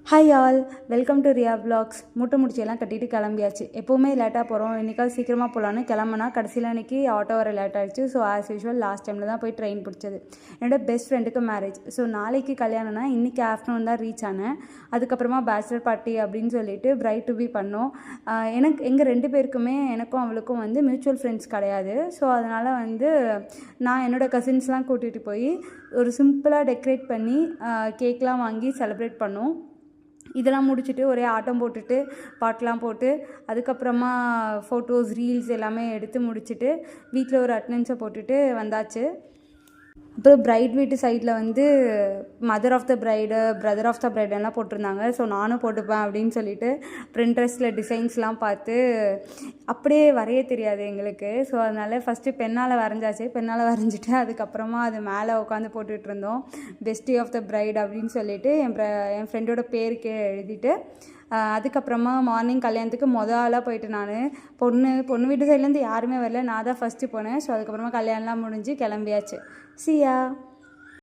Hi all, welcome to Riya vlogs. மூட்டை முடிச்செல்லாம் கட்டிட்டு கிளம்பியாச்சு. எப்போவுமே லேட்டாக போகிறோம். இன்றைக்காவது சீக்கிரமாக போகலான்னு கிளம்புனா கடைசியில் அன்றைக்கி ஆட்டோ வர லேட் ஆகிடுச்சு. ஸோ ஆஸ் யூஷுவல் லாஸ்ட் டைமில் தான் போய் ட்ரெயின் பிடிச்சது. என்னோடய பெஸ்ட் ஃப்ரெண்டுக்கு மேரேஜ். ஸோ நாளைக்கு கல்யாணம்னா இன்றைக்கி ஆஃப்டர்நூன் தான் ரீச் ஆனேன். அதுக்கப்புறமா பேச்சுலர் பார்ட்டி அப்படின்னு சொல்லிட்டு பிரைட் டு பி பண்ணோம். எங்கள் ரெண்டு பேருக்குமே எனக்கும் அவளுக்கும் மியூச்சுவல் ஃப்ரெண்ட்ஸ் கிடையாது. ஸோ அதனால் நான் என்னோடய கசின்ஸ்லாம் கூட்டிகிட்டு போய் ஒரு சிம்பிளாக டெக்கரேட் பண்ணி கேக்லாம் வாங்கி செலிப்ரேட் பண்ணோம். இதெல்லாம் முடிச்சுட்டு ஒரே ஆட்டம் போட்டுட்டு பாட்டெலாம் போட்டு அதுக்கப்புறமா ஃபோட்டோஸ் ரீல்ஸ் எல்லாமே எடுத்து முடிச்சுட்டு வீட்டில் ஒரு அட்டெண்டன்ஸை போட்டுட்டு வந்தாச்சு. அப்புறம் பிரைட் வீட்டு சைடில் mother of the bride, brother of the பிரைடெல்லாம் போட்டிருந்தாங்க. ஸோ நானும் போட்டுப்பேன் அப்படின்னு சொல்லிட்டு ப்ரிண்ட்ரெஸ்ட்டில் டிசைன்ஸ்லாம் பார்த்து அப்படியே வரைய தெரியாது எங்களுக்கு. ஸோ அதனால் ஃபஸ்ட்டு பென்னால் வரைஞ்சாச்சு. பென்னால் வரைஞ்சிட்டு அதுக்கப்புறமா அது மேலே உட்காந்து போட்டுட்டு இருந்தோம். பெஸ்டி ஆஃப் த பிரைட் அப்படின்னு சொல்லிட்டு என் ஃப்ரெண்டோட பேருக்கு எழுதிட்டு அதுக்கப்புறமா மார்னிங் கல்யாணத்துக்கு ஆளாக போயிட்டு நான் பொண்ணு வீட்டு சைட்லேருந்து யாருமே வரல. நான் தான் ஃபஸ்ட்டு போனேன். ஸோ அதுக்கப்புறமா கல்யாணம்லாம் முடிஞ்சு கிளம்பியாச்சு. See ya.